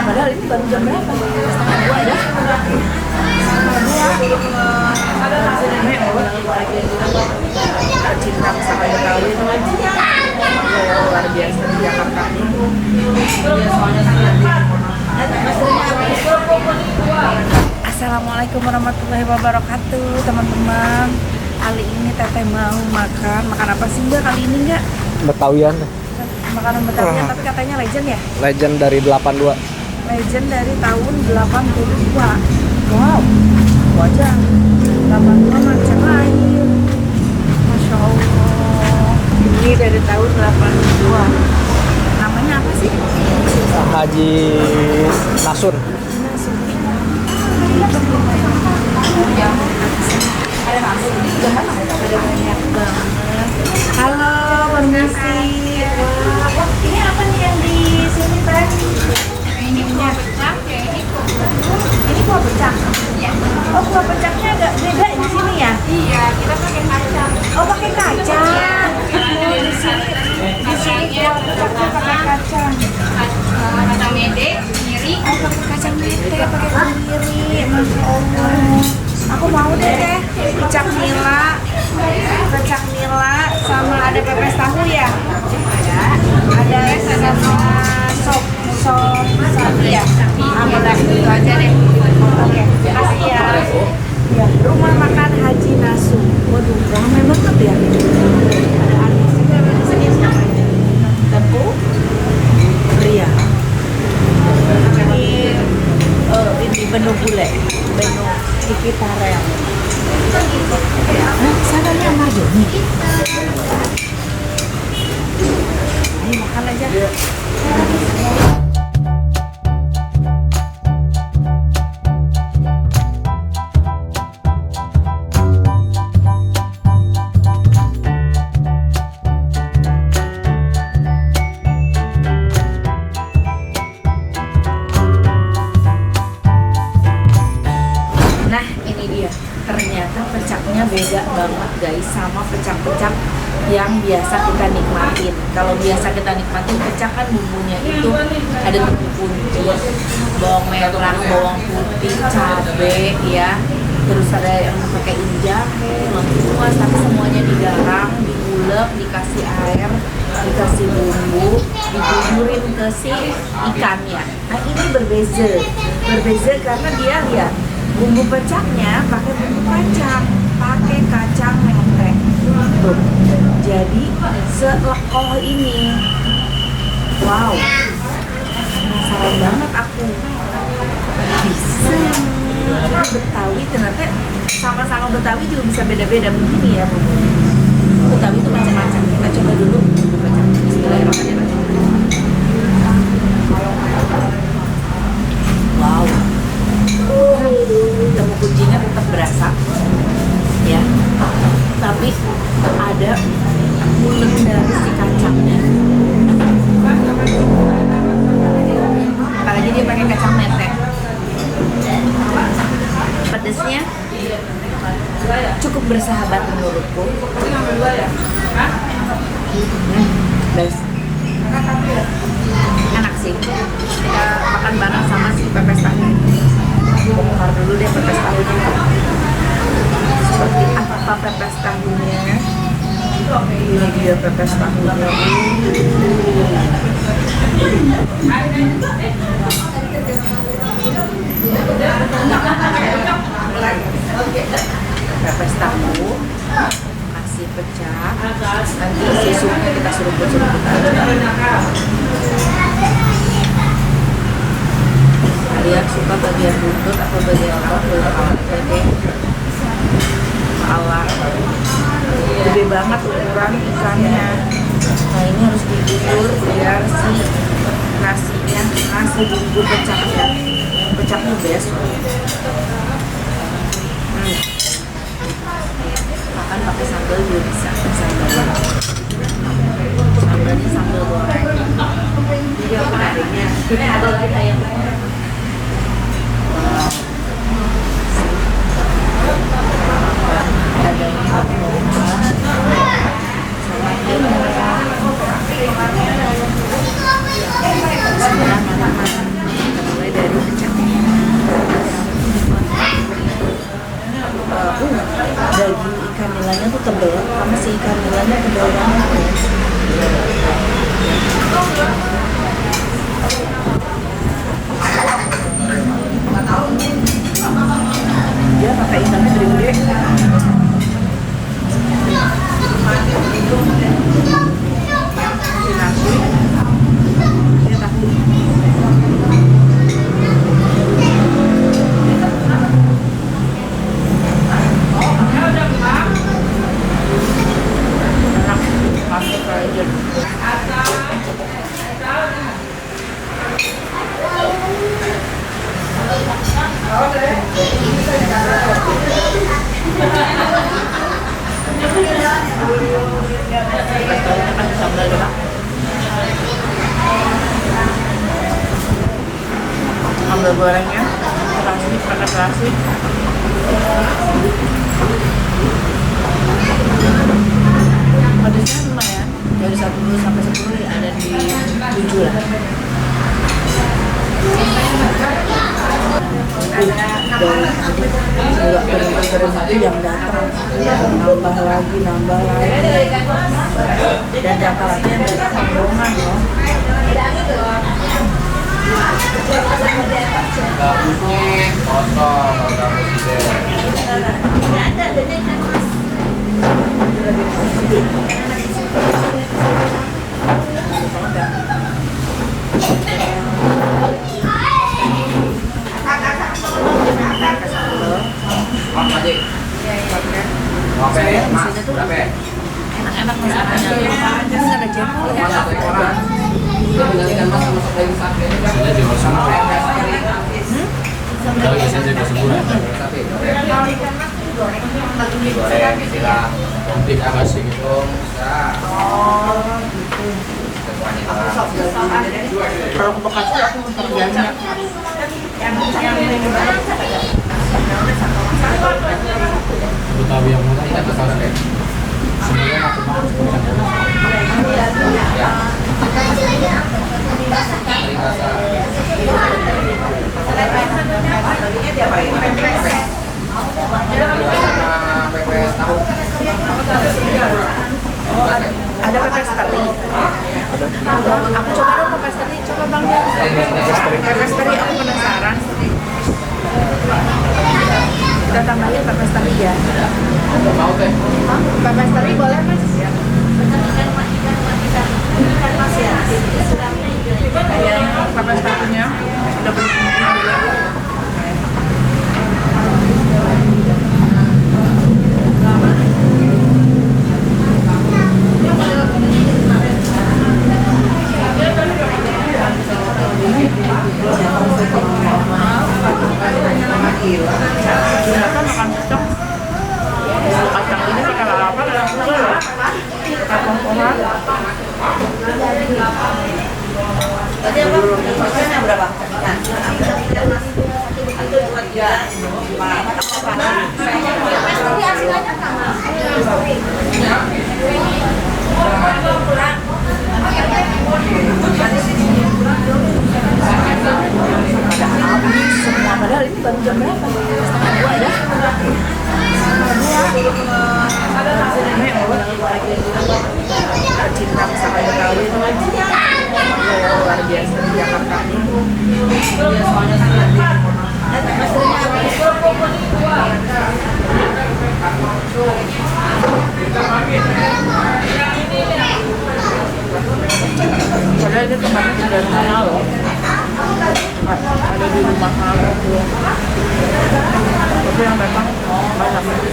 Padahal ini baru jam berapa? Setengah dua ya? Cinta masakan Betawi itu luar biasa di Jakarta. Assalamualaikum warahmatullahi wabarakatuh, teman-teman. Kali ini Teteh mau makan apa sih Mbak kali ini Mbak? Betawian. Makanan Betawian, tapi katanya legend ya? Legend dari 82. Legend dari tahun 82. Wow, wajah 82 macam lain. Masya Allah. Ini dari tahun 82. Namanya apa sih? Haji Nasur. Ada banyak banget. Halo, permisi. Wah, ini apa nih yang di sini Teh? Ini kuah pecak ya, Ini kuah pecak. ya. Oh, kuah pecaknya agak beda di sini ya? Iya, kita pakai kacang. Oh, pakai kacang. Oh, di sini kuah pecaknya pakai kacang. Kacang mede, kemiri. Oh, pakai kacang mete, pakai kemiri. Masya Allah. Aku mau deh Teh. Pecak nila, sama ada pepes tahu ya? Ada sama sop sapi ya? Boleh, itu aja deh. Oke, makasih ya. Ya, rumah makan Haji Nasu. Waduh, ramai banget ya. Ada artis juga di sini namanya. Tepu Ria. Ini menu bule, menu Kiki Tarel. Sana nih sama Joni. Ayo makan aja. Nah, ini dia. Ternyata pecaknya beda banget guys sama pecak-pecak yang biasa kita nikmatin. Kalau biasa kita nikmatin pecak kan bumbunya itu ada tepung kunci, bawang merah, bawang putih, cabe ya. Terus ada yang pakai jahe, lengkuas, tapi semuanya digarang, diulek, dikasih air, dikasih bumbu, dibuburin ke si ikannya. Nah, ini berbeza karena dia lihat bumbu pecaknya pakai bumbu kacang mete. Tuh. Jadi selekoh ini. Wow. Penasaran banget aku. Bisa. Betawi ternyata sama-sama Betawi juga bisa beda-beda begini ya bumbunya. Betawi itu macam-macam. Kita coba dulu bumbu pecak. Bismillahirrahmanirrahim. Wow. Tepung kuncinya tetap berasa ya, tapi ada ulek dari si kacangnya, apalagi dia pakai kacang mete. Pedesnya cukup bersahabat menurutku. Best, enak sih. Kita makan bareng sama si pepes tahu. Bongkar dulu deh pepes tahunya. Seperti apa pepes tahunya? Ini dia pepes tahunya. Pepes tahu, kasih pecah. Nanti si supnya kita seruput-seruput aja. Kalian suka bagian buntut atau bagian apa? Boleh Allah, gede banget ukuran ikannya. Nah, ini harus diguyur biar si nasinya, nasi bumbu pecaknya best. Makan pakai sambal juga bisa. Sambalnya sambal goreng. Jadi apa menariknya? Ini ada lagi ayam. gula gorengnya terasi, pakai terasi. Pedasnya lumayan, dari 1 sampai 10 ya ada di 7 lah. Dari tadi juga berhenti yang datang, nambah lagi dan jangka lagi yang datang rombongan loh. Enak-enak masakannya. Ini ada jengkol ya. Kalau ke Bekasi aku terbiasa. Betawi yang mana kita tahu kan? Semuanya aku mau Ada pepes teri. Aku coba dong pepes teri, coba bang. Pepes teri aku penasaran. Kita tambahin pepes teri ya. Pepes teri boleh mas? Pepes terinya udah beli dulu. Makan kacang. Kacang ini pakai lalapan dan kacang pohon. Tadi apa? Porsinya berapa? Semua padahal ini baru jam berapa? Setengah 2 ya? Cinta masakan Betawi itu luar biasa di Jakarta ini. Padahal ini tempatnya sederhana loh. Ada di rumah aku. Tapi yang datang banyak.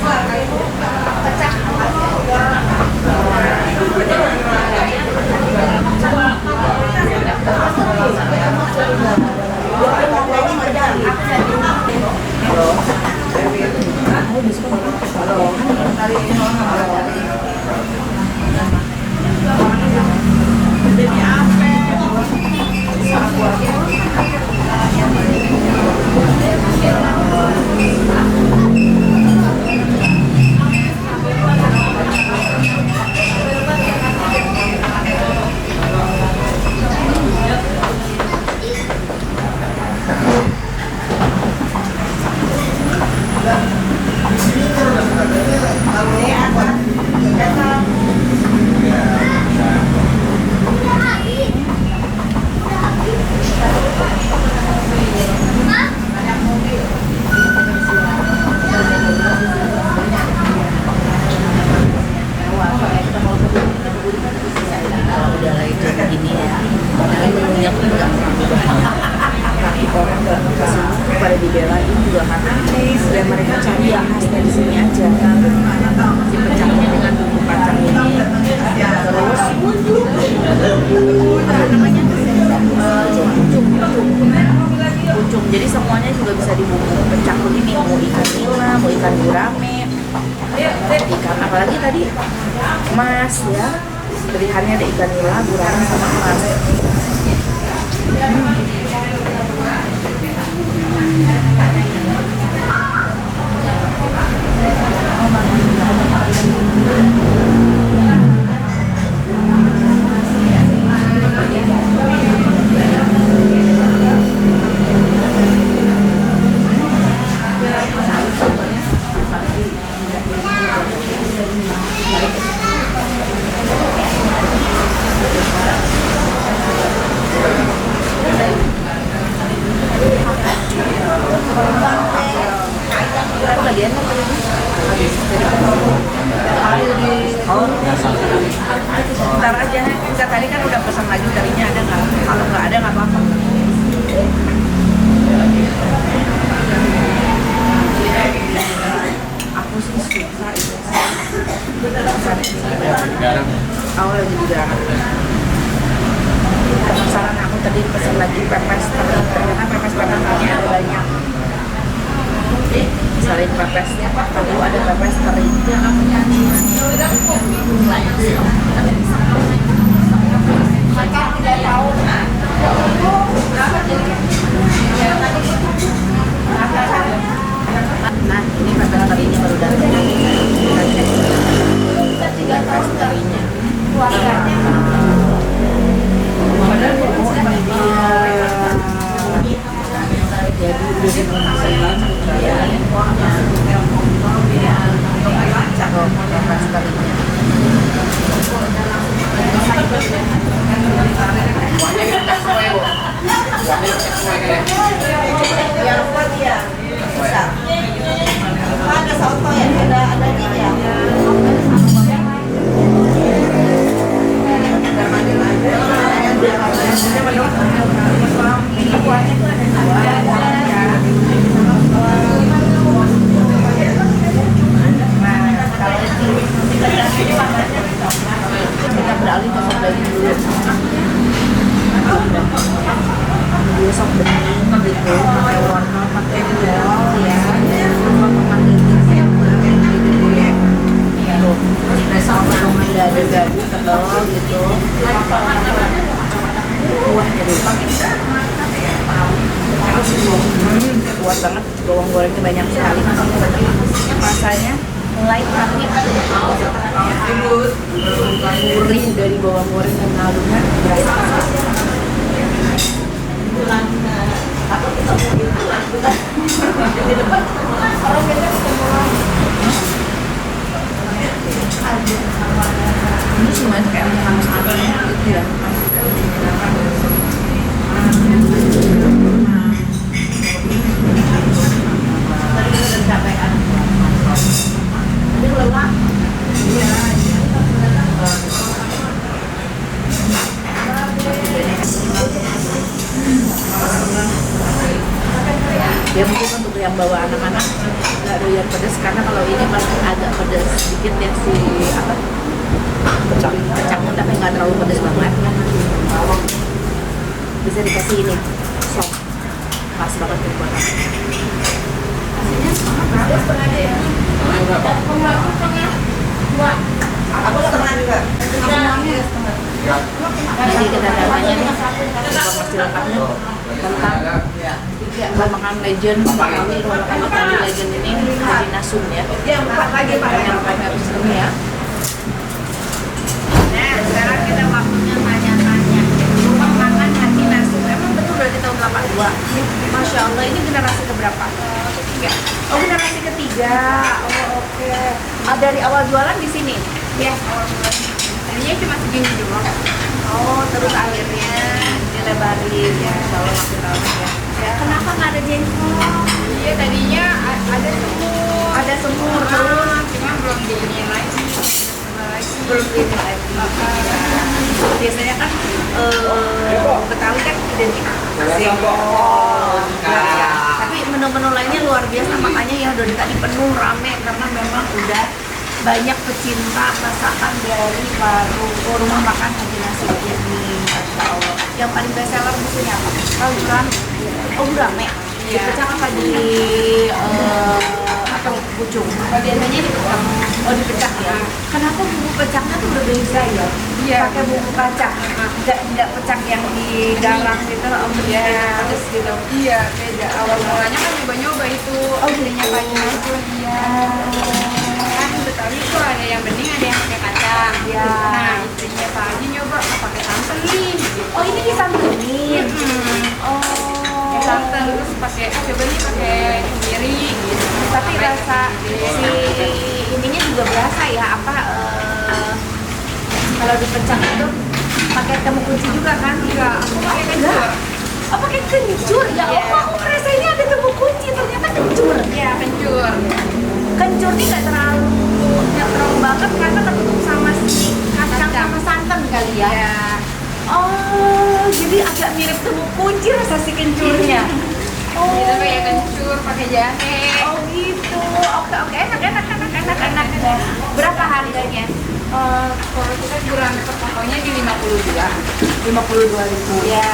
Pada dibelain juga karena dan mereka cari yang khasnya di sini aja. Si pecahnya dengan bumbu kacang ini, terus apa namanya pucung. Jadi semuanya juga bisa dibumbu pecah begini, mau ikan nila, mau ikan gurame, ikan apalagi tadi mas ya. Pilihannya ada ikan nila, gurame sama mas. teri karena pepes pepesnya ada banyak. Selain pepesnya, perlu ada pepes teri. Nah, ini pepes terinya baru datang. Kita cek pepes terinya. Jadi udah dimasak ya. Cakep pepes terinya. Yang buat dia bisa. Ada soto ya, ada ini ya. Kita beralih ke sop daging dulu. Dulu sop daging gitu, pakai wortel, pakai bawang ya, pakai gede. Tuh, potongan dada-dada tebal gitu. Kuah jadi. Kuat banget, bawang gorengnya banyak sekali. Rasanya mulai pahit, gurih dari bawang goreng dan kaldunya berasa. Ini cuma kayak hangus-hangus gitu ya. Ya mungkin untuk yang bawa anak-anak nggak doyan pedas karena kalau ini masih agak pedas sedikit ya si apa kacangnya, tapi nggak terlalu pedas banget. Bisa dikasih ini sop, pas banget nih buat aku. Aku setengah juga. Jadi kita tanya nih informasi lengkapnya tentang rumah makan legend kami, rumah makan Betawi legend ini Haji Nasum ya. Yang 4 lagi Pak. Yang pakai pesan ya. Nah, sekarang kita waktunya tanya-tanya. Rumah makan Haji Nasum. Emang betul dari tahun 82? Masya Allah, ini generasi keberapa? Ketiga. Oh, generasi ketiga. Oh, oke. Dari awal jualan di sini. Ya, awal bulan. Tadinya cuma segini doang. Oh, terus akhirnya dilebarin ya. Insya Allah makin lama ya. Kenapa nggak ada jengkol? Iya, tadinya ada semua. Ada semur terus. Cuma belum diinin lagi. Belum ini lagi. Biasanya kan Betawi kan identik jengkol. Ya. Tapi menu-menu lainnya luar biasa, makanya ya dari tadi penuh rame karena memang udah banyak pecinta masakan dari rumah makan Haji Nasum ini. Masya Allah. Yang paling best seller di sini apa? Tahu kan? Oh, rame. Di pecah apa di atau pucung? Biasanya dipecah. Oh, dipecah ya. Kenapa bumbu pecahnya tuh berbeda ya? Iya. Pakai bumbu kacang. Enggak pecah yang di garang gitu. Oh, Iya. terus gitu. Iya, beda. Awal mulanya kan nyoba-nyoba itu. Oh, Belinya gitu. banyak aja. Iya. Kan Betawi itu ada yang bening, ada yang pakai kacang. Iya. Nah, istrinya Pak Haji nyoba pakai santan nih. Oh, ini disantunin. Oh. Santan terus pakai coba nih pakai kemiri gitu. Tapi rasa si ininya juga berasa ya, apa kalau dipecah itu pakai temu kunci juga kan? Enggak, aku pakai kencur. Oh, pakai kencur ya. Iya. Oh, aku ngerasainnya ada temu kunci, ternyata kencur. Iya, kencur. Kencurnya nggak terlalu banget karena tertutup sama si kacang sama santan kali ya. Iya. Oh, jadi agak mirip temu kunci rasa si kencurnya. Oh. Itu kayak kencur pakai jahe. Oh gitu. Oke, enak. Berapa harganya? Kalau kita gurame per potongnya di 52. 52.000. Iya.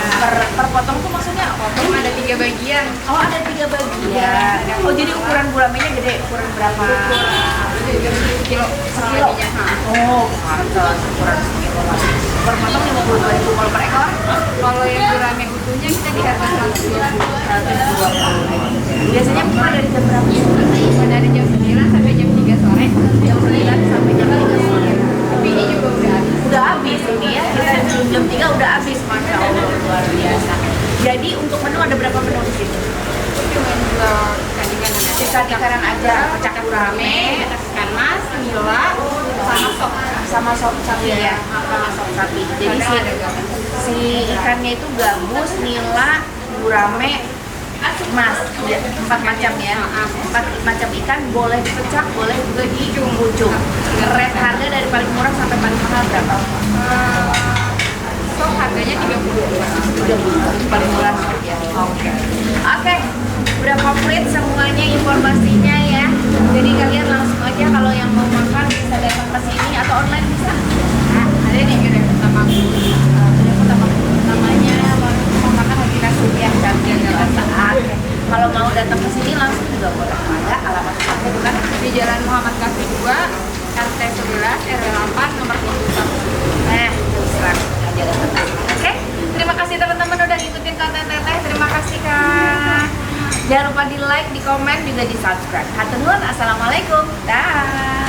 Per potong tuh maksudnya apa? Potong ada 3 bagian. Oh, ada 3 bagian. Oh, jadi ukuran guramenya gede. Ukuran berapa? Kilo Sekilo. Oh, pantas ukuran sekilo lah. Per potong 52.000. Kalau per ekor Kalau yang gurame utuhnya kita di harga 120. 120. Biasanya buka dari jam berapa? Dari jam 9 sampai jam 3 sore. Jam 9 sampai jam 3 sore. Tapi ini juga udah habis. Udah habis ini ya, kita jam 3 udah habis, Masya Allah, luar biasa. Jadi untuk menu ada berapa menu di sini? Cuma jual ikan-ikanan aja. Ikan-ikanan aja, pecak gurame, ikan mas, nila, sama sop. sama sop sapi ya, Iya. sama sop sapi. Jadi Kadang ada gabus. si ikannya itu gabus, nila, gurame, mas, ya, 4 macam ya. 4 macam ikan, boleh dipecak, boleh juga dicucuk. Rate harga dari paling murah sampai paling mahal berapa? Sop harganya 32. Paling murah ya. Oke. Oke. Udah komplit semuanya informasinya ya. Jadi kalian langsung aja kalau yang mau makan bisa datang ke sini atau online bisa. Nah, ada di Gedung Utama. Udah pertama namanya mau makan lagi nasi ya saat. Kalau mau datang ke sini langsung juga boleh. Ada alamat tempatnya bukan? Di Jalan Muhammad Kafi 2, RT 11, RW 8, nomor 21. Nah, terus langsung aja datang. Oke. Terima kasih teman-teman udah ngikutin konten Teteh. Terima kasih Kak. Jangan lupa di like, di komen, juga di subscribe. Hatur nuhun. Assalamualaikum. Dah.